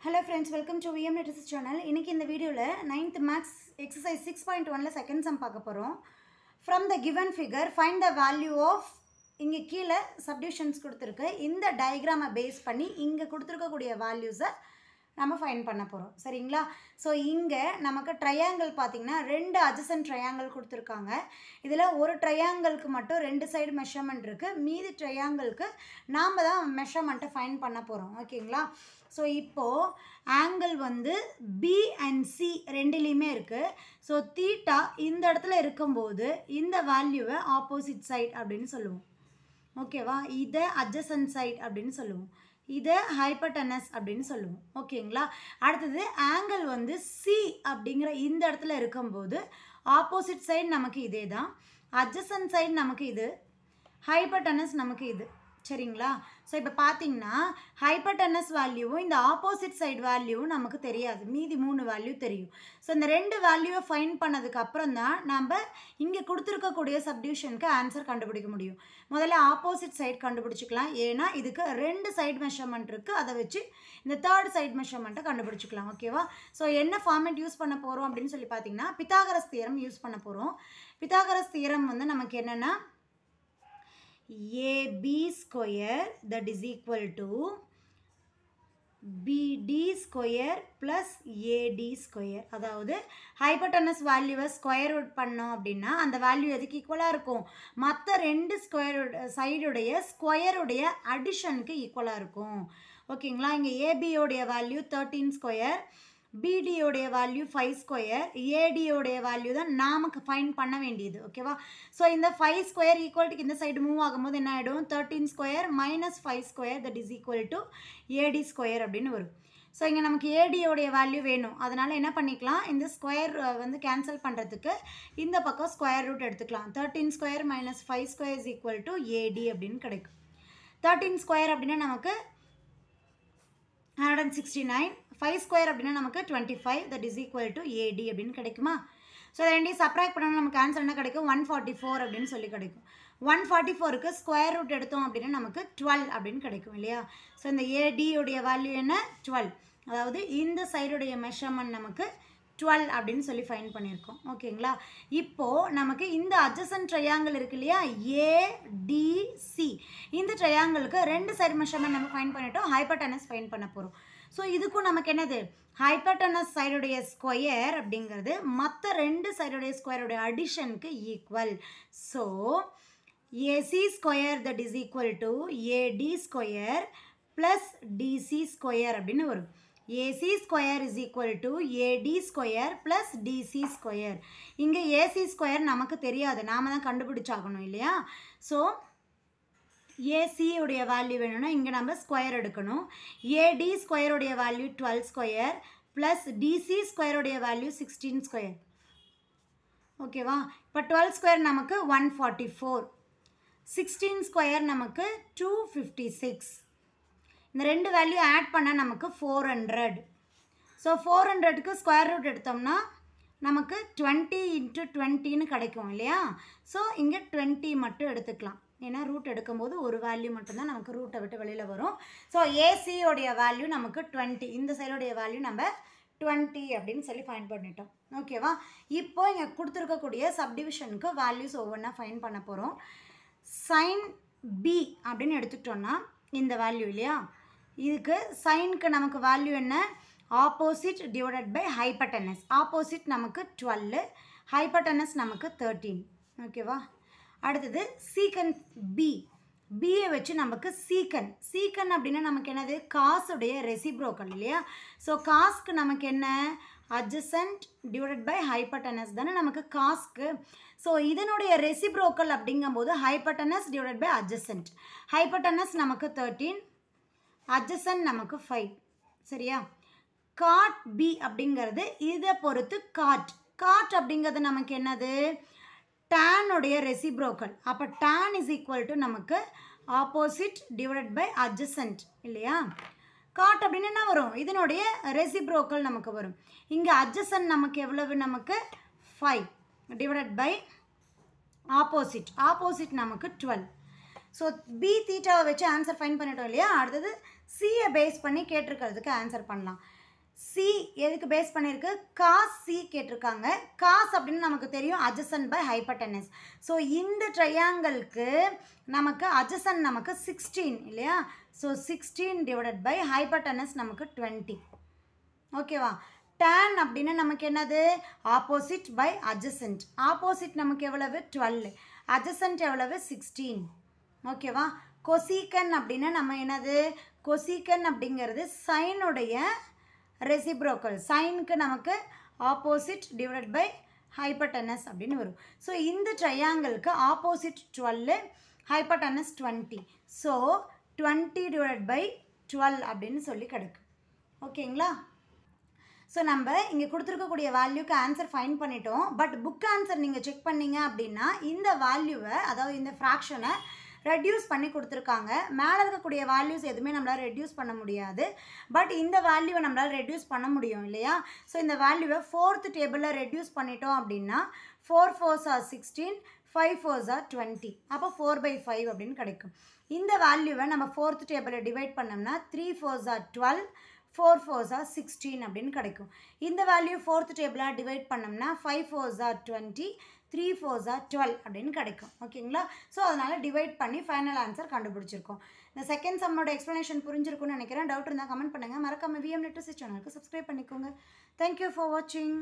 Hello friends, welcome to VM Literacy channel. இன்னைக்கு இந்த வீடியோல 9th maths exercise 6.1ல second sum பார்க்க போறோம். From the given figure find the value of இங்க கீழ subdivisions கொடுத்திருக்கு. இந்த டயகிராமை பேஸ் பண்ணி இங்க கொடுத்திருக்க கூடிய values நம்ம ஃபைண்ட் பண்ண போறோம். சரிங்களா? சோ இங்க நமக்கு ட்ரையாங்கிள் பாத்தீங்கன்னா ரெண்டு adjacent triangle கொடுத்திருக்காங்க. இதுல ஒரு ட்ரையாங்கிளுக்கு மட்டும் ரெண்டு சைடு மெஷர்மென்ட் இருக்கு. மீதி ட்ரையாங்கிளுக்கு நாம தான் மெஷர்மென்ட்டை ஃபைண்ட் பண்ண போறோம். ஓகேங்களா? சோ இப்போ ஆங்கிள் வந்து B and C ரெண்டிலயுமே இருக்கு. சோ தீட்டா இந்த இடத்துல இருக்கும்போது இந்த வேல்யூவை ஆப்போசிட் சைடு அப்படினு சொல்லுவோம். ஓகேவா? இத adjacent side அப்படினு சொல்லுவோம். இத hypotenuse அப்படினு சொல்லுவோம். ஓகேங்களா? அடுத்து ஆங்கிள் வந்து C அப்படிங்கற இந்த இடத்துல இருக்கும்போது ஆப்போசிட் சைடு நமக்கு இதேதான். adjacent side நமக்கு இது. hypotenuse நமக்கு இது. சரிங்களா? சோ இப்போ பாத்தீங்கன்னா hypotenuse வேல்யூவும் இந்த ஆப்போசிட் சைடு வேல்யூவும் நமக்கு தெரியாது. மீதி மூணு வேல்யூ தெரியும். சோ இந்த ரெண்டு வேல்யூவை ஃபைண்ட் பண்ணதுக்கு அப்புறம் தான் நாம இங்க கொடுத்திருக்க கூடிய சப்டிவிஷனுக்கு ஆன்சர் கண்டுபிடிக்க முடியும். முதல்ல ஆப்போசிட் சைடு கண்டுபிடிச்சுக்கலாம். ஏனா இதுக்கு ரெண்டு சைடு மெஷர்மென்ட் இருக்கு. அத வச்சு இந்த third சைடு மெஷர்மென்ட்டை கண்டுபிடிச்சுக்கலாம். ஓகேவா? சோ என்ன ஃபார்மட் யூஸ் பண்ண போறோம் அப்படினு சொல்லி பாத்தீங்கன்னா பித்தாகரஸ் தியரம் யூஸ் பண்ண போறோம். பித்தாகரஸ் தியரம் வந்து நமக்கு என்னன்னா AB square that is equal to BD square plus AD square. அதாவது hypotenuse வேல்யூவை ஸ்கொயர் ரூட் பண்ணோம் அப்படின்னா அந்த வேல்யூ எதுக்கு ஈக்குவலா இருக்கும்? மற்ற ரெண்டு ஸ்கொயர் சைடுடைய ஸ்கொயருடைய அடிஷனுக்கு ஈக்குவலா இருக்கும். ஓகேங்களா? இங்க AB உடைய வேல்யூ 13 ஸ்கொயர், BD உடைய வேல்யூ 5 ஸ்கொயர், AD உடைய வேல்யூ தான் நாமக்கு ஃபைண்ட் பண்ண வேண்டியது. ஓகேவா? சோ இந்த 5 ஸ்கொயர் ஈக்குவல் டு இந்த சைடு மூவ் ஆகும்போது என்ன ஆயிடும்? 13 square minus 5 square that is equal to AD square அப்படினு வரும். சோ இங்க நமக்கு AD உடைய வேல்யூ வேணும். அதனால என்ன பண்ணிக்கலாம்? இந்த ஸ்கொயர் வந்து கேன்சல் பண்றதுக்கு இந்த பக்கம் ஸ்கொயர் ரூட் எடுத்துக்கலாம். 13 square minus 5 square is equal to AD அப்படினு கிடைக்கும். 13 ஸ்கொயர் அப்படினா நமக்கு 169, 5 ஸ்கொயர் அப்படினா நமக்கு 25 that is equal to AD அப்படினு கிடைக்குமா? சோ ரெண்டையும் சப்ட்ராக்ட் பண்ணா நமக்கு ஆன்சர் என்ன கிடைக்கும்? 144 அப்படினு சொல்லி கிடைக்கும். 144க்கு ஸ்கொயர் ரூட் எடுத்தோம் அப்படினா நமக்கு 12 அப்படினு கிடைக்கும் இல்லையா? சோ இந்த AD உடைய வேல்யூ என்ன? 12. அதாவது இந்த சைடுடைய மெஷர்மென்ட் நமக்கு 12 அப்படினு சொல்லி ஃபைண்ட் பண்ணிருக்கோம். ஓகேங்களா? இப்போ நமக்கு இந்த adjacent triangle இருக்கு இல்லையா? ADC. இந்த ட்ரையாங்கிளுக்கு ரெண்டு சைடு மெஷர்மென்ட் நம்ம ஃபைண்ட் பண்ணிட்டோம். ஹைபோடெனஸ் ஃபைண்ட் பண்ண போறோம். சோ இதுக்கும் நமக்கு என்னது? ஹைபோடெனஸ் சைடுடைய ஸ்கொயர் அப்படிங்கிறது மற்ற ரெண்டு சைடுடைய ஸ்கொயருடைய அடிஷனுக்கு equal. So AC square that is equal to AD square plus DC square அப்படினு வரும். AC square is equal to AD square plus DC square. இங்க AC square நமக்கு தெரியாது. நாம தான் கண்டுபிடிச்சாகணும் இல்லையா? சோ AC உடைய வேல்யூ வேணும்னா இங்க நம்ம ஸ்கொயர் எடுக்கணும். AD ஸ்கொயர் உடைய value 12 square plus DC square உடைய வேல்யூ 16 ஸ்கொயர். ஓகேவா? இப்போ 12 ஸ்கொயர் நமக்கு 144. 16 ஸ்கொயர் நமக்கு 256. இந்த ரெண்டு வேல்யூ ஆட் பண்ணா நமக்கு 400. சோ 400க்கு ஸ்கொயர் ரூட் எடுத்தோம்னா நமக்கு 20 into 20 னு கிடைக்கும் இல்லையா? சோ இங்க 20 மட்டும் எடுத்துக்கலாம். ஏனா ரூட் எடுக்கும்போது ஒரு வேல்யூ மட்டும் தான் நமக்கு ரூட்டை விட்டு வெளியில வரும். சோ AC உடைய வேல்யூ நமக்கு 20. இந்த சைடுடைய வேல்யூ நம்ம 20 அப்படினு சொல்லி ஃபைண்ட் பண்ணிட்டோம். ஓகேவா? இப்போ இங்க கொடுத்திருக்க கூடிய சப்டிவிஷனுக்கு வேல்யூஸ் ஒவ்வொண்ணா ஃபைண்ட் பண்ண போறோம். sin B அப்படினு எடுத்துட்டோம்னா இந்த வேல்யூ இல்லையா? இதுக்கு சைனுக்கு நமக்கு வேல்யூ என்ன? Opposite divided by hypotenuse. Opposite நமக்கு 12, ஹைபோடெனஸ் நமக்கு 13. ஓகேவா? அடுத்து சீகண்ட் B. B ஐ வச்சு நமக்கு சீகண்ட். சீகண்ட் அப்படினா நமக்கு என்னது? cos உடைய ரெசிப்ரோக்கல் இல்லையா? சோ cosக்கு நமக்கு என்ன? adjacent divided by hypotenuse தான நமக்கு cosக்கு. சோ இதனுடைய ரெசிப்ரோக்கல் அப்படிங்கும்போது hypotenuse divided by adjacent. hypotenuse நமக்கு 13, adjacent நமக்கு 5. சரியா? cot B அப்படிங்கிறது இத பொறுத்து cot. cot அப்படிங்கிறது நமக்கு என்னது? tan உடைய ரெசிப்ரோக்கல். அப்ப tan is equal to நமக்கு opposite divided by adjacent இல்லையா? cot அப்படினா என்ன வரும்? இதனுடைய ரெசிப்ரோக்கல் நமக்கு வரும். இங்க adjacent நமக்கு எவ்வளவு? நமக்கு 5 divided by opposite. opposite நமக்கு 12. So B theta வச்சு ஆன்சர் ஃபைண்ட் பண்ணிட்டோம் இல்லையா? அடுத்து சியை பேஸ் பண்ணி கேட்டிருக்கிறதுக்கு ஆன்சர் பண்ணலாம். சி எதுக்கு பேஸ் பண்ணியிருக்கு? காஸ் சி கேட்டிருக்காங்க. காஸ் அப்படின்னு நமக்கு தெரியும் adjacent by hypotenuse. ஸோ இந்த ட்ரையாங்கிளுக்கு நமக்கு adjacent நமக்கு 16 இல்லையா? ஸோ 16 டிவைடட் பை hypotenuse நமக்கு 20. ஓகேவா? tan அப்படின்னு நமக்கு என்னது? Opposite by adjacent. ஆப்போசிட் நமக்கு எவ்வளவு? 12. adjacent எவ்வளவு? 16. ஓகேவா? கொசீக்கன் அப்படின்னா நம்ம என்னது? கொசீக்கன் அப்படிங்கிறது சைனுடைய ரெசிப்ரோக்கல். சைனுக்கு நமக்கு ஆப்போசிட் டிவைடட் பை ஹைப்போட்டனஸ் அப்படின்னு வரும். ஸோ இந்த ட்ரையாங்கிளுக்கு opposite 12, hypotenuse 20. So 20 divided by 12 அப்படின்னு சொல்லி கிடைக்கும். ஓகேங்களா? ஸோ நம்ம இங்கே கொடுத்துருக்கக்கூடிய வேல்யூக்கு ஆன்சர் ஃபைண்ட் பண்ணிட்டோம். பட் புக் ஆன்சர் நீங்கள் செக் பண்ணீங்க அப்படின்னா இந்த வேல்யூவை, அதாவது இந்த ஃப்ராக்ஷனை ரெடியூஸ் பண்ணி கொடுத்துருக்காங்க. மேலே இருக்கக்கூடிய வேல்யூஸ் எதுவுமே நம்மளால் ரெடியூஸ் பண்ண முடியாது. பட் இந்த வேல்யூவை நம்மளால் ரெடியூஸ் பண்ண முடியும் இல்லையா? ஸோ இந்த வேல்யூவை 4th டேபிளில் ரெடியூஸ் பண்ணிட்டோம் அப்படின்னா 4 4s are 16, 5 4s are 20. அப்போ 4/5 அப்படின்னு கிடைக்கும். இந்த வேல்யூவை நம்ம 4th டேபிளில் டிவைட் பண்ணோம்னா 3 4s are 12, 4 4s are 16 அப்படின்னு கிடைக்கும். இந்த வேல்யூ 4th டேபிளாக டிவைட் பண்ணோம்னா 5 4s are 20, 3 4s are 12 அப்படின்னு கிடைக்கும். ஓகேங்களா? ஸோ அதனால் டிவைட் பண்ணி ஃபைனல் ஆன்சர் கண்டுபிடிச்சிருக்கோம். இந்த செகண்ட் சம்மோட எக்ஸ்ப்ளனேஷன் புரிஞ்சிருக்குன்னு நினைக்கிறேன். டவுட் இருந்தால் கமெண்ட் பண்ணுங்கள். மறக்காமல் விஎம் லிட்ரஸி சேனலுக்கு சப்ஸ்கிரைப் பண்ணிக்கோங்க. தேங்க்யூ ஃபார் வாட்சிங்.